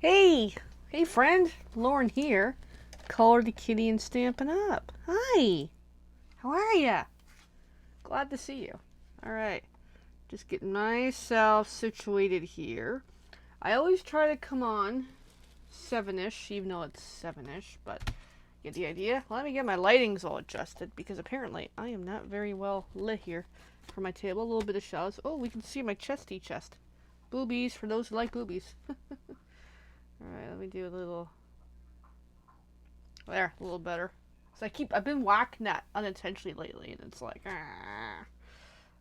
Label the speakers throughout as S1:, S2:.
S1: Hey, hey friend, Lauren here. Color the kitty and Stampin' Up. Hi, how are ya? Glad to see you. All right, just getting myself situated here. I always try to come on 7-ish, even though it's 7-ish, but get the idea. Let me get my lightings all adjusted because apparently I am not very well lit here for my table. A little bit of shadows. Oh, we can see my chesty chest. Boobies for those who like boobies. Alright, let me do a little. There, a little better. So I've been whacking that unintentionally lately, and it's like, ah.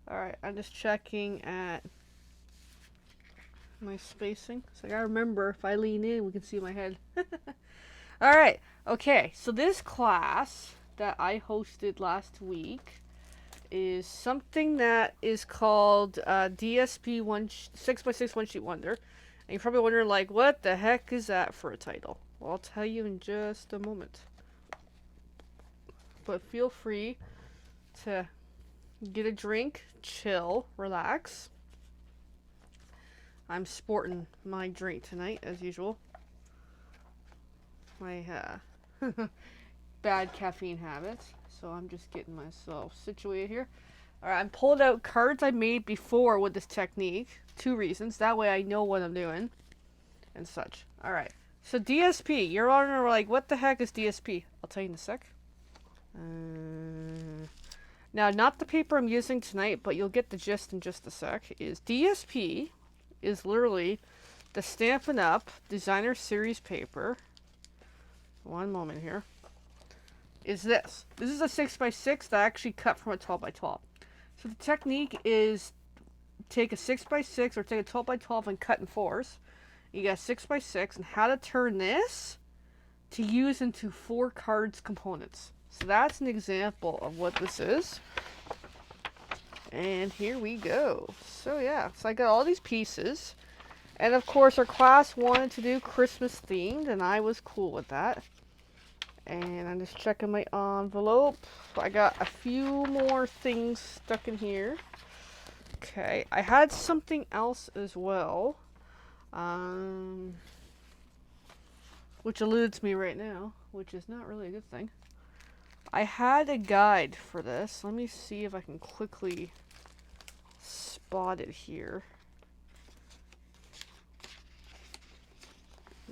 S1: Alright, I'm just checking at my spacing. So I gotta remember, if I lean in, we can see my head. Alright, okay, so this class that I hosted last week is something that is called DSP 6x6 One Sheet Wonder. And you're probably wondering, like, what the heck is that for a title? Well, I'll tell you in just a moment. But feel free to get a drink, chill, relax. I'm sporting my drink tonight, as usual. My bad caffeine habits. So I'm just getting myself situated here. Alright, I'm pulling out cards I made before with this technique. 2 reasons. That way I know what I'm doing. And such. Alright. So DSP. You're wondering, like, what the heck is DSP? I'll tell you in a sec. Now, not the paper I'm using tonight, but you'll get the gist in just a sec. Is DSP is literally the Stampin' Up! Designer Series paper. One moment here. Is this. This is a 6x6 that I actually cut from a 12x12. So the technique is take a 6x6 or take a 12x12 and cut in 4s. You got 6x6 and how to turn this to use into 4 cards components. So that's an example of what this is. And here we go. So yeah, so I got all these pieces. And of course our class wanted to do Christmas themed and I was cool with that. And I'm just checking my envelope. I got a few more things stuck in here. Okay, I had something else as well. Which eludes me right now, which is not really a good thing. I had a guide for this. Let me see if I can quickly spot it here.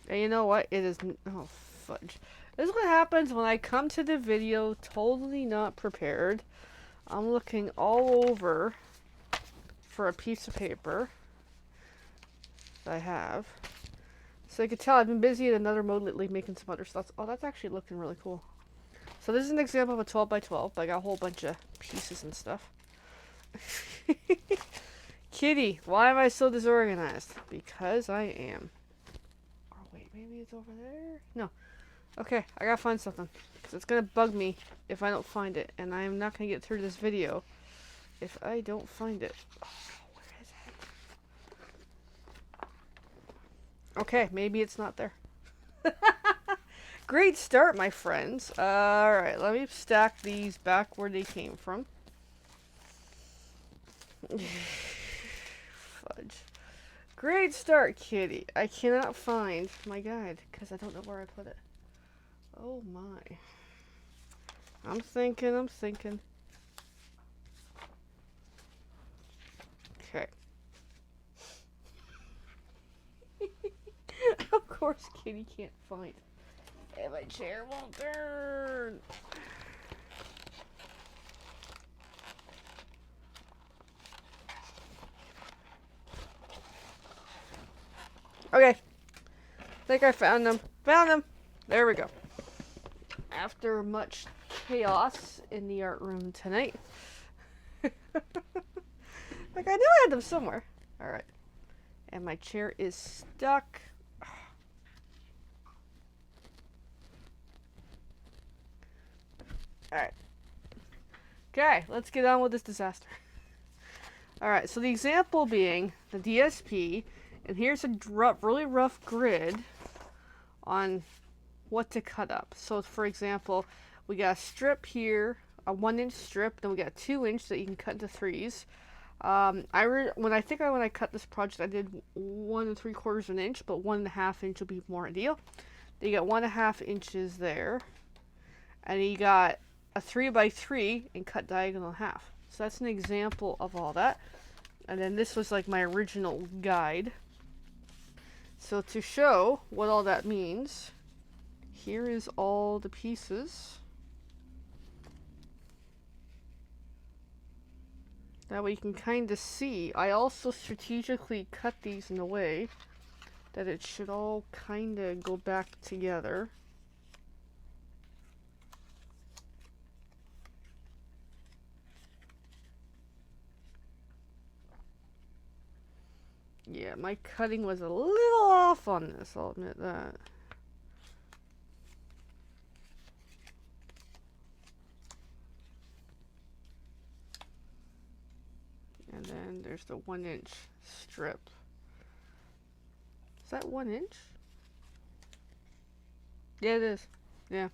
S1: And you know what? It is... Oh, fudge. This is what happens when I come to the video totally not prepared. I'm looking all over for a piece of paper that I have. So you can tell I've been busy in another mode lately making some other stuff. Oh, that's actually looking really cool. So this is an example of a 12x12, but I got a whole bunch of pieces and stuff. Kitty, why am I so disorganized? Because I am. Oh, wait, maybe it's over there? No. Okay, I gotta find something. Because it's gonna bug me if I don't find it. And I am not gonna get through this video if I don't find it. Oh, where is it? Okay, maybe it's not there. Great start, my friends. Alright, let me stack these back where they came from. Fudge. Great start, kitty. I cannot find my guide because I don't know where I put it. Oh my. I'm thinking. Okay. Of course, kitty can't find. And my chair won't turn. Okay. I think I found them. Found them. There we go. After much chaos in the art room tonight. Like I knew I had them somewhere. Alright. And my chair is stuck. Alright. Okay, let's get on with this disaster. Alright, so the example being the DSP, and here's a really rough grid on what to cut up. So for example, we got a strip here, a 1-inch strip, then we got a 2-inch that you can cut into 3s. When I cut this project, I did 1 3/4 of an inch, but 1.5 inch would be more ideal. Then you got 1.5 inches there, and you got a 3x3 and cut diagonal in half. So that's an example of all that. And then this was like my original guide. So to show what all that means, here is all the pieces. That way you can kind of see. I also strategically cut these in a way that it should all kind of go back together. Yeah, my cutting was a little off on this, I'll admit that. And then there's the 1-inch strip. Is that 1 inch? Yeah, it is. Yeah.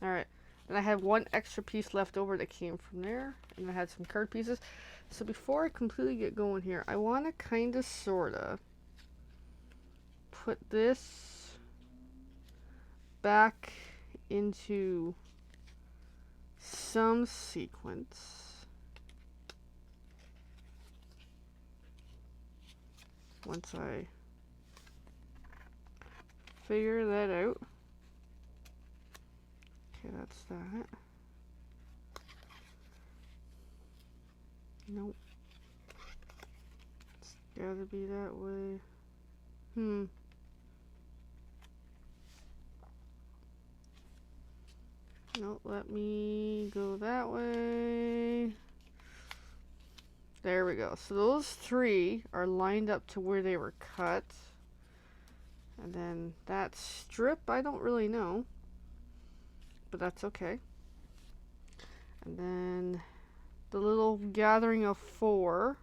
S1: Alright. And I had one extra piece left over that came from there. And I had some card pieces. So before I completely get going here, I want to kind of sort of put this back into some sequence. Once I figure that out. Okay, that's that. Nope. It's gotta be that way. Nope, let me go that way. There we go. So those 3 are lined up to where they were cut. And then that strip, I don't really know. But that's okay. And then the little gathering of 4.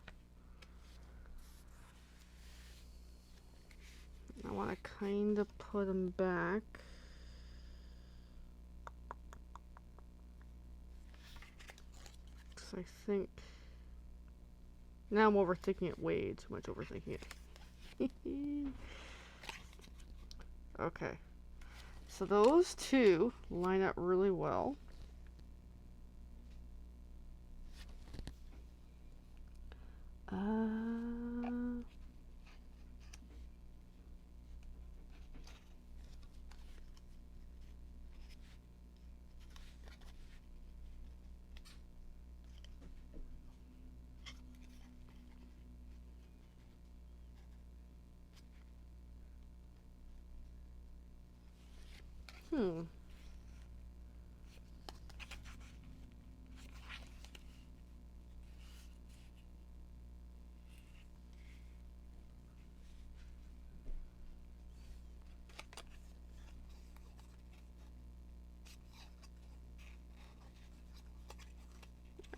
S1: I want to kind of put them back. Because I think... Now I'm overthinking it, way too much overthinking it. Okay. So those 2 line up really well.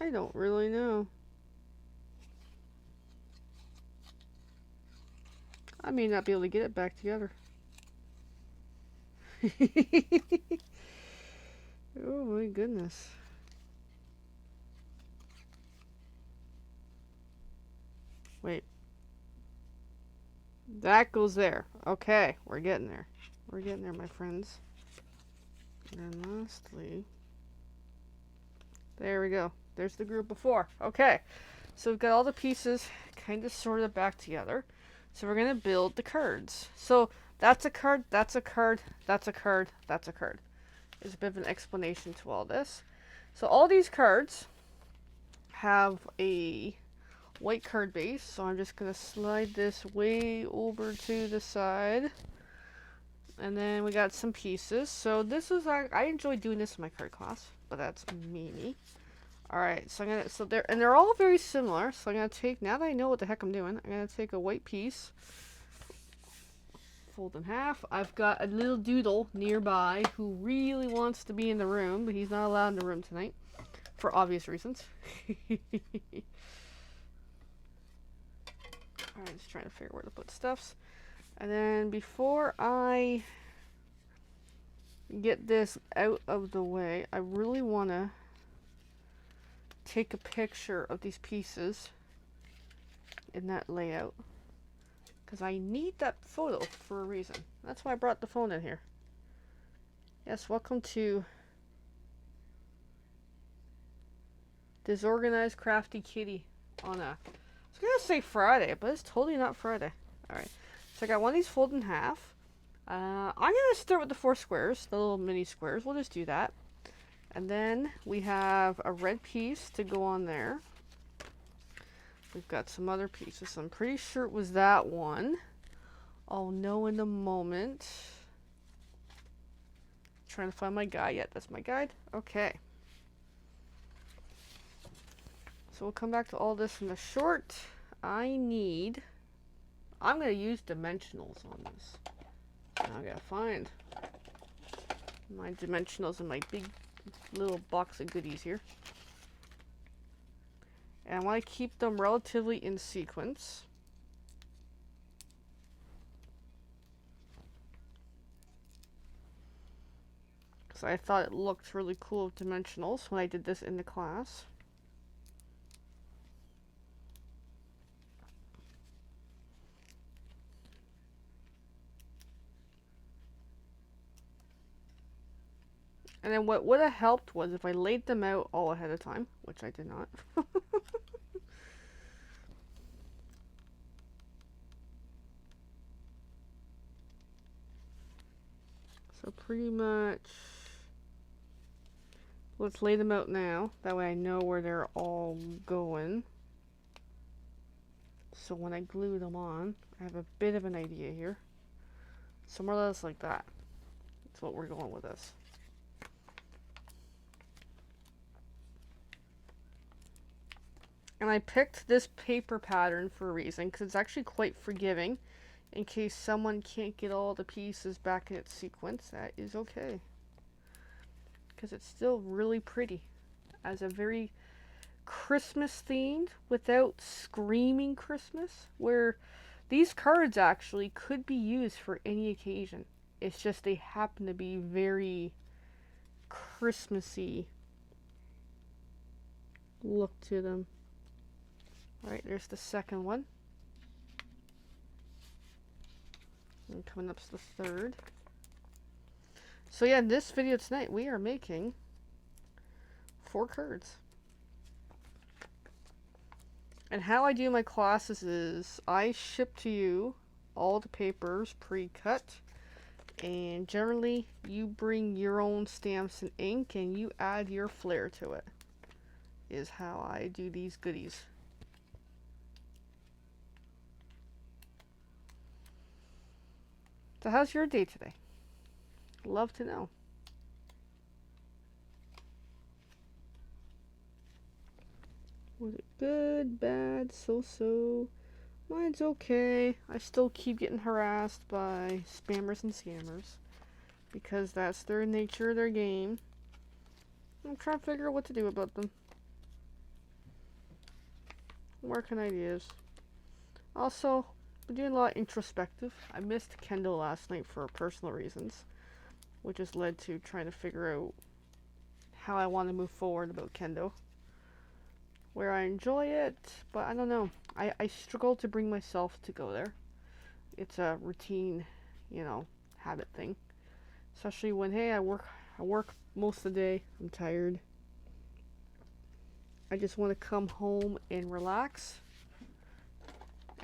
S1: I don't really know. I may not be able to get it back together. Oh my goodness. Wait. That goes there. Okay, we're getting there. We're getting there, my friends. And then lastly, there we go. There's the group before. Okay, so we've got all the pieces kind of sorted back together. So we're going to build the cards. So that's a card, that's a card, that's a card, that's a card. There's a bit of an explanation to all this. So all these cards have a white card base. So I'm just going to slide this way over to the side. And then we got some pieces. So this is, I enjoy doing this in my card class, but that's me. Alright, so they're all very similar. So I'm gonna take, now that I know what the heck I'm doing, I'm gonna take a white piece, fold in half. I've got a little doodle nearby who really wants to be in the room, but he's not allowed in the room tonight, for obvious reasons. Alright, just trying to figure out where to put stuffs. And then before I get this out of the way, I really want to take a picture of these pieces in that layout. Because I need that photo for a reason. That's why I brought the phone in here. Yes, welcome to Disorganized Crafty Kitty on a... I was going to say Friday, but it's totally not Friday. Alright, so I got one of these folded in half. I'm going to start with the 4 squares, the little mini squares. We'll just do that. And then we have a red piece to go on there. We've got some other pieces. I'm pretty sure it was that one. I'll know in a moment. Trying to find my guide yet. That's my guide. Okay. So we'll come back to all this in the short. I'm going to use dimensionals on this. Now I gotta find my dimensionals in my big little box of goodies here. And I want to keep them relatively in sequence. Because I thought it looked really cool with dimensionals when I did this in the class. And then what would have helped was if I laid them out all ahead of time, which I did not. So pretty much, let's lay them out now. That way I know where they're all going. So when I glue them on, I have a bit of an idea here. So more or less like that. That's what we're going with this. And I picked this paper pattern for a reason, because it's actually quite forgiving. In case someone can't get all the pieces back in its sequence, that is okay. Because it's still really pretty. As a very Christmas themed, without screaming Christmas. Where these cards actually could be used for any occasion. It's just they happen to be very Christmassy look to them. Alright, there's the second one. And coming up to the third. So yeah, in this video tonight, we are making 4 cards. And how I do my classes is, I ship to you all the papers pre-cut. And generally, you bring your own stamps and ink, and you add your flair to it. Is how I do these goodies. So how's your day today? Love to know. Was it good, bad, so-so? Mine's okay. I still keep getting harassed by spammers and scammers. Because that's their nature of their game. I'm trying to figure out what to do about them. Working ideas. Also, I'm doing a lot of introspective. I missed Kendo last night for personal reasons, which has led to trying to figure out how I want to move forward about Kendo. Where I enjoy it, but I don't know. I struggle to bring myself to go there. It's a routine, you know, habit thing. Especially when, hey, I work most of the day. I'm tired. I just want to come home and relax.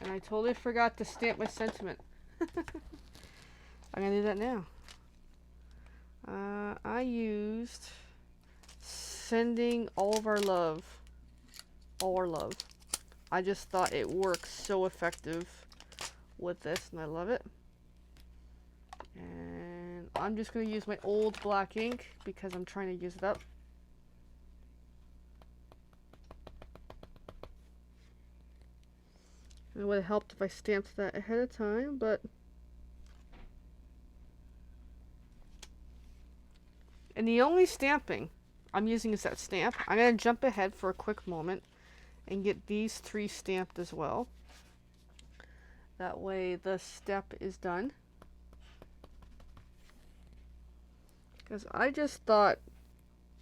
S1: And I totally forgot to stamp my sentiment. I'm going to do that now. I used sending all of our love. All our love. I just thought it works so effective with this, and I love it. And I'm just going to use my old black ink because I'm trying to use it up. It would have helped if I stamped that ahead of time, but... And the only stamping I'm using is that stamp. I'm going to jump ahead for a quick moment and get these 3 stamped as well. That way the step is done. Because I just thought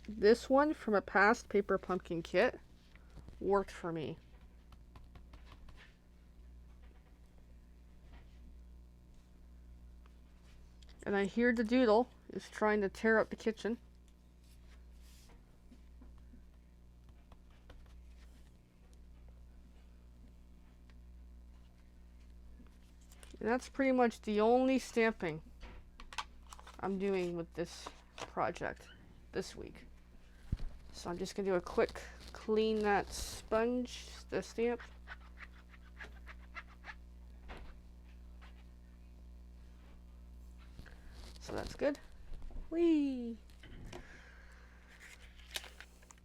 S1: this one from a past paper pumpkin kit worked for me. And I hear the doodle is trying to tear up the kitchen. And that's pretty much the only stamping I'm doing with this project this week. So I'm just going to do a quick clean that sponge, the stamp. So that's good. Whee!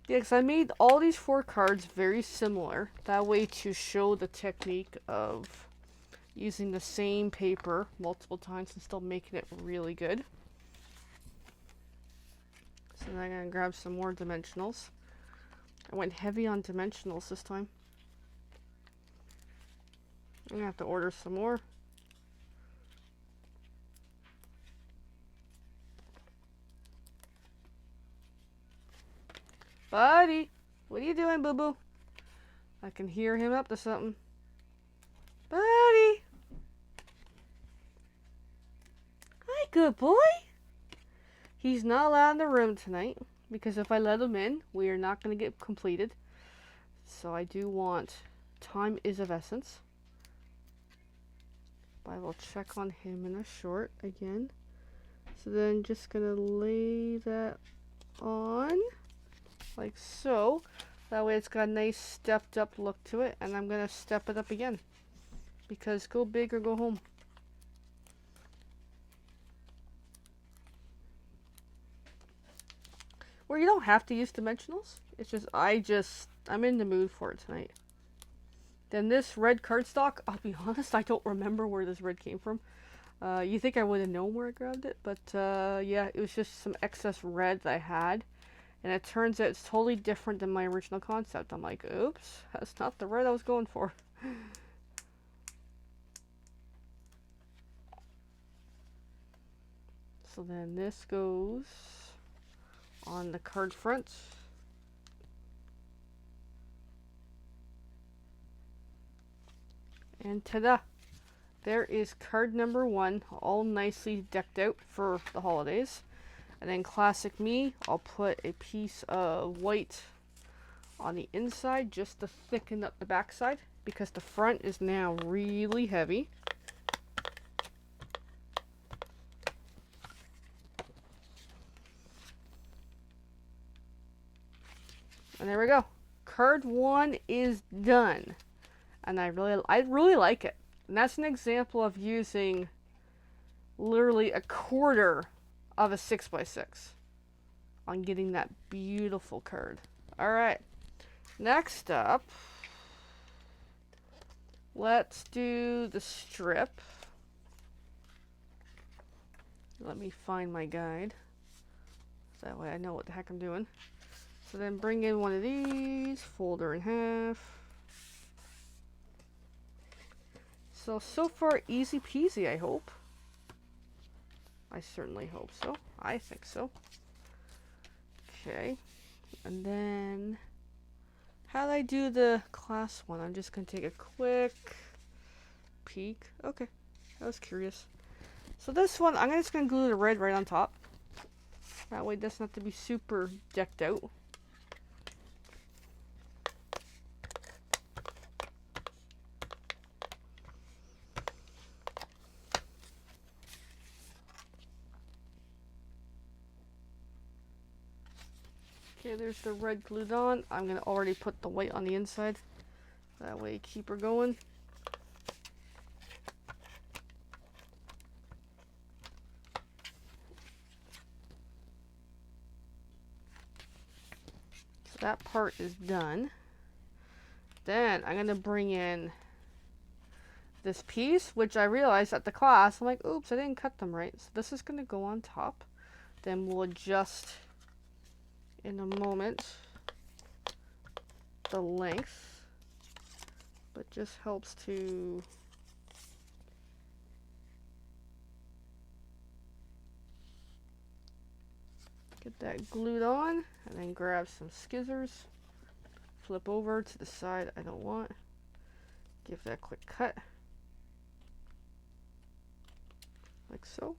S1: Yeah, because I made all these 4 cards very similar. That way to show the technique of using the same paper multiple times and still making it really good. So then I'm going to grab some more dimensionals. I went heavy on dimensionals this time. I'm going to have to order some more. Buddy, what are you doing, boo-boo? I can hear him up to something. Buddy! Hi, good boy! He's not allowed in the room tonight, because if I let him in, we are not going to get completed. So I do want... Time is of essence. But I will check on him in a short again. So then just going to lay that on. Like so. That way it's got a nice stepped up look to it. And I'm going to step it up again. Because go big or go home. Where you don't have to use dimensionals. It's just, I'm in the mood for it tonight. Then this red cardstock, I'll be honest, I don't remember where this red came from. You think I would have known where I grabbed it, but yeah, it was just some excess red that I had. And it turns out it's totally different than my original concept. I'm like, oops, that's not the red I was going for. So then this goes on the card front. And ta-da! There is card number 1, all nicely decked out for the holidays. And then classic me, I'll put a piece of white on the inside just to thicken up the backside, because the front is now really heavy. And there we go. Card 1 is done. And I really like it. And that's an example of using literally a quarter of a 6x6 on getting that beautiful card. Alright, next up, let's do the strip. Let me find my guide. That way I know what the heck I'm doing. So then bring in one of these, fold her in half. So far easy peasy, I hope. I certainly hope so. I think so. Okay. And then, how do I do the class one? I'm just going to take a quick peek. Okay. I was curious. So this one, I'm just going to glue the red right on top. That way it doesn't have to be super decked out. Okay, there's the red glued on. I'm going to already put the white on the inside. That way, keep her going. So that part is done. Then I'm going to bring in this piece, which I realized at the class. I'm like, oops, I didn't cut them right. So this is going to go on top. Then we'll adjust in a moment the length, but just helps to get that glued on, and then grab some scissors, flip over to the side I don't want, give that a quick cut like so.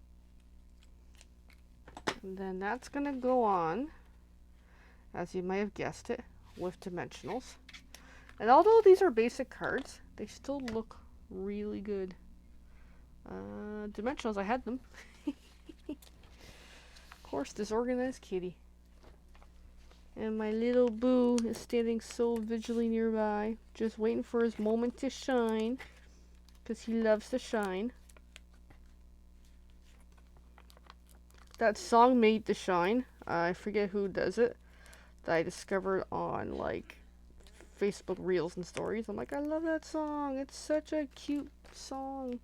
S1: And then that's going to go on, as you might have guessed it, with dimensionals. And although these are basic cards, they still look really good. Dimensionals, I had them. Of course, disorganized kitty. And my little boo is standing so vigilantly nearby, just waiting for his moment to shine, because he loves to shine. That song Made to Shine, I forget who does it, that I discovered on like Facebook Reels and stories. I'm like, I love that song. It's such a cute song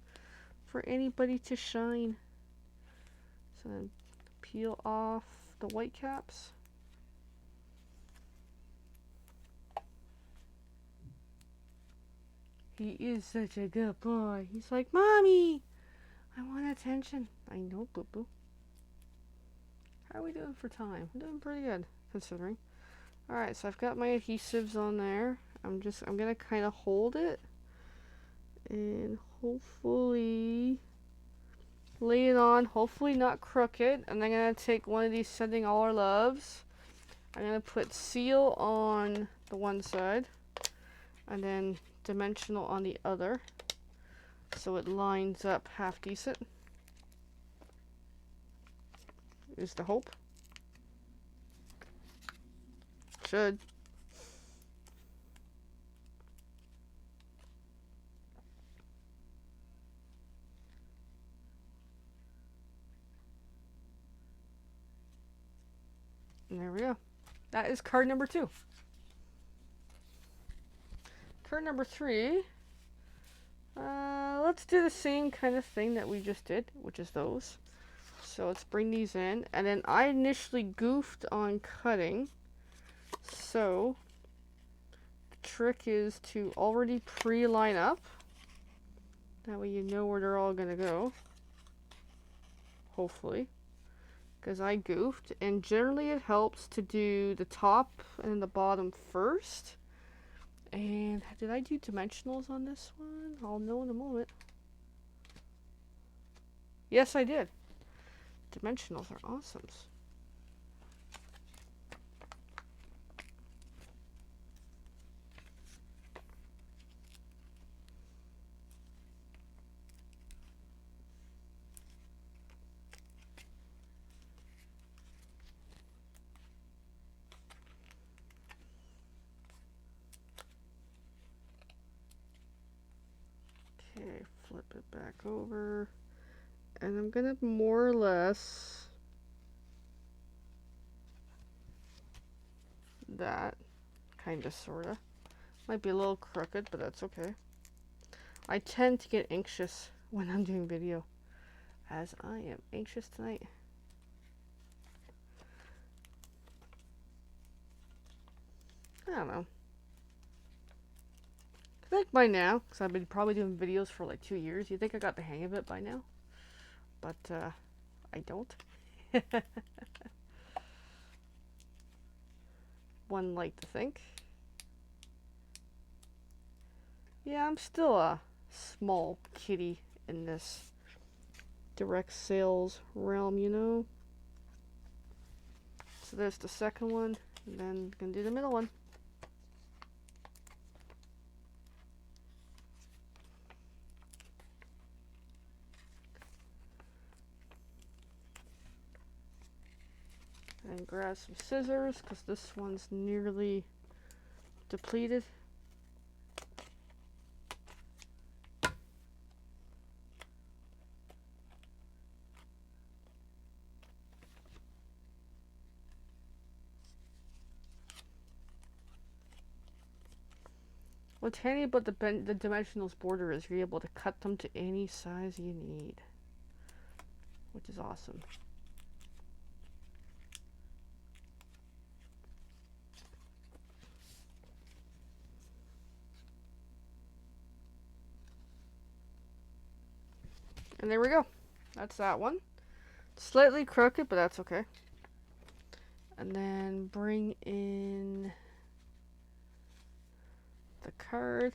S1: for anybody to shine. So then peel off the white caps. He is such a good boy. He's like, Mommy, I want attention. I know, boo-boo. How are we doing for time? I'm doing pretty good, considering. Alright, so I've got my adhesives on there. I'm gonna kind of hold it and hopefully lay it on, hopefully not crooked. And I'm gonna take one of these Sending All Our Loves. I'm gonna put Seal on the one side and then Dimensional on the other, so it lines up half decent, is the hope. Should. And there we go. That is card number 2. Card number 3. Let's do the same kind of thing that we just did, which is those. So let's bring these in. And then I initially goofed on cutting. So the trick is to already pre-line up. That way you know where they're all going to go. Hopefully. Because I goofed. And generally it helps to do the top and the bottom first. And did I do dimensionals on this one? I'll know in a moment. Yes, I did. Dimensionals are awesome. Okay, flip it back over. And I'm gonna more or less that, kinda sorta. Might be a little crooked, but that's okay. I tend to get anxious when I'm doing video, as I am anxious tonight. I don't know. I think by now, because I've been probably doing videos for like 2 years, you think I got the hang of it by now. But, I don't. One like to think. Yeah, I'm still a small kitty in this direct sales realm, you know. So there's the second one, and then gonna do the middle one. And grab some scissors, because this one's nearly depleted. What's handy about the dimensionals border is you're able to cut them to any size you need, which is awesome. And there we go. That's that one. Slightly crooked, but that's okay. And then bring in the card.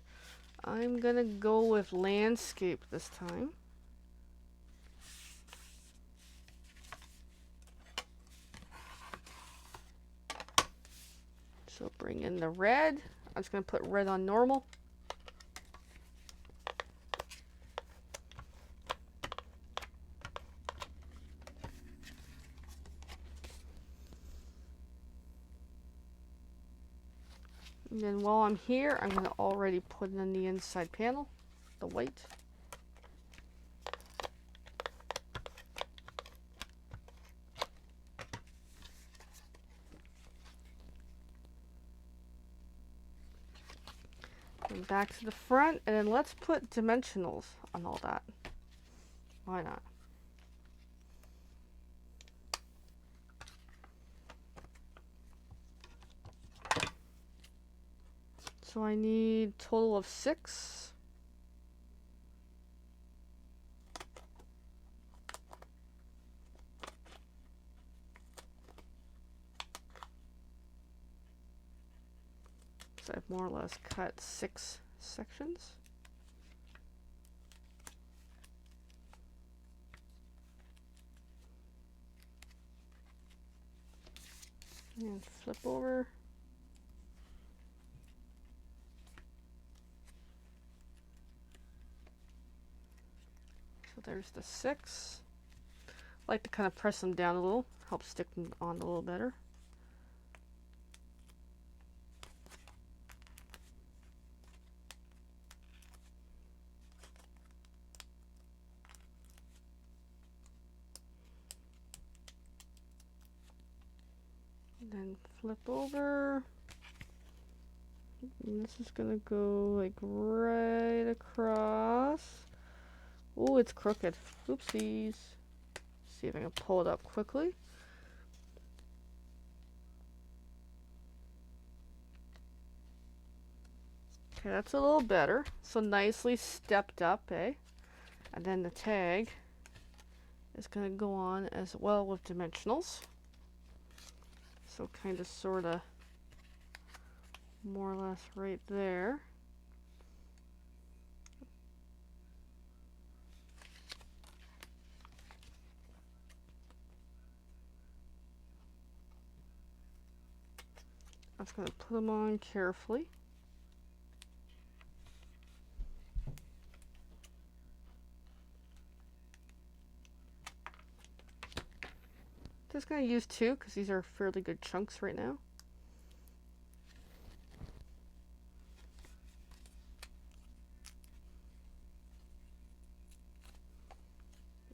S1: I'm gonna go with landscape this time. So bring in the red. I'm just going to put red on normal. And then while I'm here, I'm going to already put in the inside panel, the white. And back to the front, and then let's put dimensionals on all that. Why not? So I need a total of 6. So I've more or less cut 6 sections. And flip over. So there's the 6. I like to kind of press them down a little, help stick them on a little better. And then flip over. And this is gonna go like right across. Oh, it's crooked. Oopsies. See if I can pull it up quickly. Okay, that's a little better. So nicely stepped up, eh? And then the tag is going to go on as well with dimensionals. So kind of sort of more or less right there. I'm just going to put them on carefully. Just going to use 2 because these are fairly good chunks right now.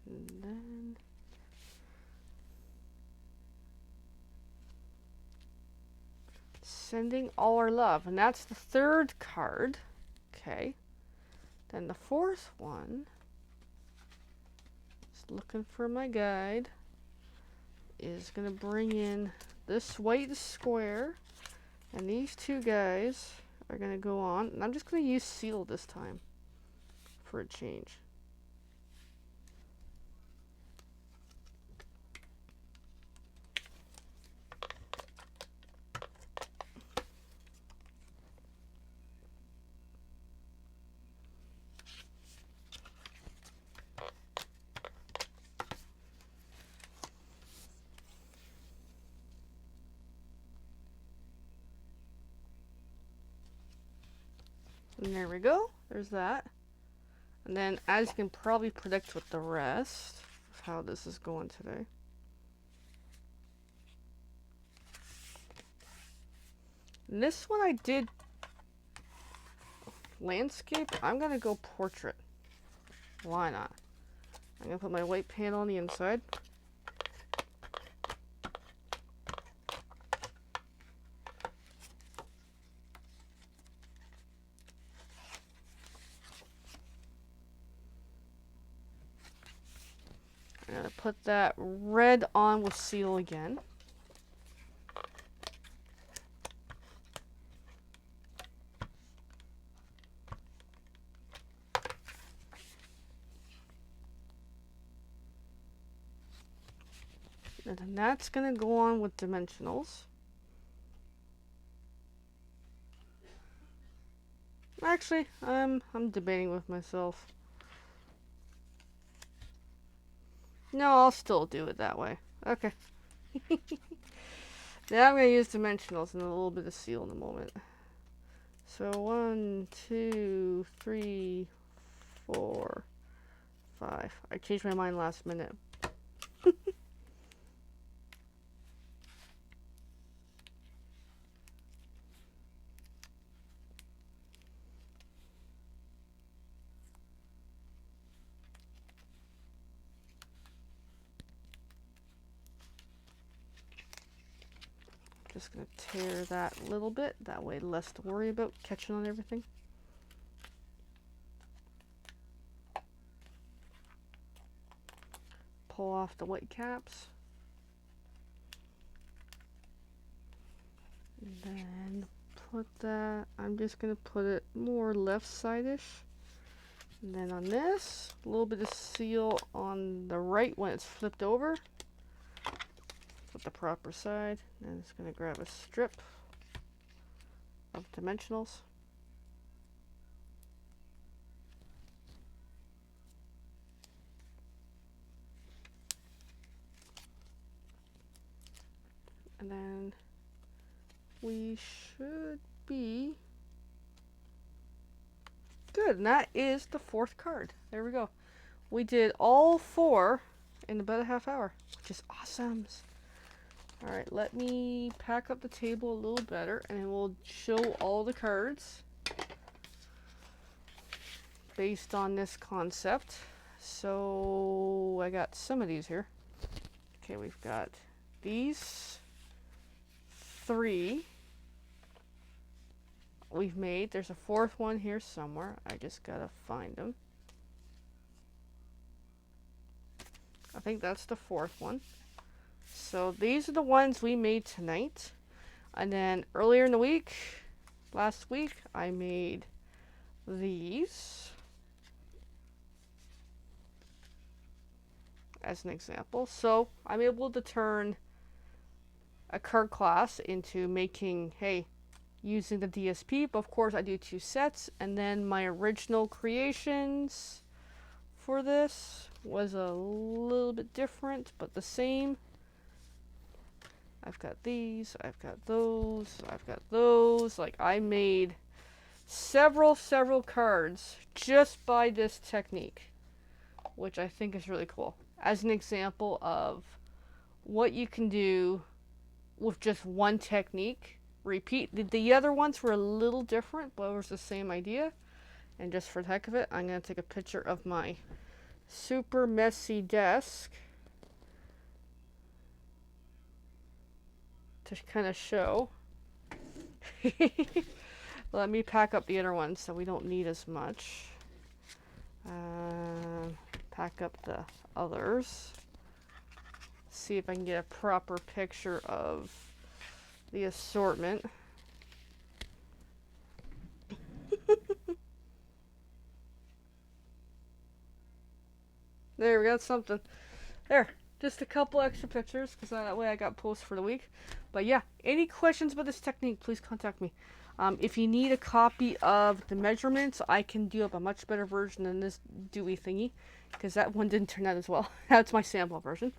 S1: And then sending all our love. And that's the 3rd card. Okay. Then the 4th one, just looking for my guide, is going to bring in this white square, and these 2 guys are going to go on, and I'm just going to use seal this time for a change. And there we go. There's that. And then, as you can probably predict with the rest of how this is going today, and this one I did landscape. I'm going to go portrait. Why not? I'm going to put my white panel on the inside. I'm going to put that red on with seal again. And then that's going to go on with dimensionals. Actually, I'm debating with myself. No, I'll still do it that way. Okay. Now I'm going to use dimensionals and a little bit of seal in a moment. So 1, 2, 3, 4, 5. I changed my mind last minute. Just going to tear that a little bit. That way less to worry about catching on everything. Pull off the white caps. And then put that, I'm just going to put it more left side-ish. And then on this, a little bit of seal on the right when it's flipped over. Flip the proper side. And it's going to grab a strip of dimensionals. And then we should be good. And that is the 4th card. There we go. We did all 4 in about a half hour, which is awesome. Alright, let me pack up the table a little better and we'll show all the cards based on this concept. So I got some of these here. Okay, we've got these 3 we've made. There's a 4th one here somewhere. I just gotta find them. I think that's the 4th one. So these are the ones we made tonight. And then earlier in the week, last week, I made these as an example. So I'm able to turn a card class into making, hey, using the DSP, but of course I do 2 sets, and then my original creations for this was a little bit different, but the same. I've got these, I've got those, I've got those. Like, I made several cards just by this technique, which I think is really cool. As an example of what you can do with just one technique. Repeat. The other ones were a little different, but it was the same idea. And just for the heck of it, I'm going to take a picture of my super messy desk to kind of show. Let me pack up the other ones so we don't need as much. Pack up the others. See if I can get a proper picture of the assortment. There, we got something. There, just a couple extra pictures, because that way I got posts for the week. But yeah, any questions about this technique, please contact me. If you need a copy of the measurements, I can do up a much better version than this Dewey thingy, because that one didn't turn out as well. That's my sample version.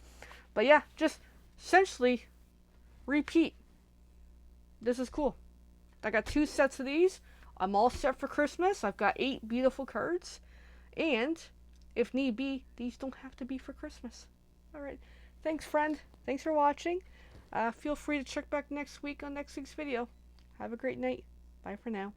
S1: But yeah, just essentially repeat. This is cool. I got 2 sets of these. I'm all set for Christmas. I've got 8 beautiful cards. And if need be, these don't have to be for Christmas. Alright. Thanks, friend. Thanks for watching. Feel free to check back next week on next week's video. Have a great night. Bye for now.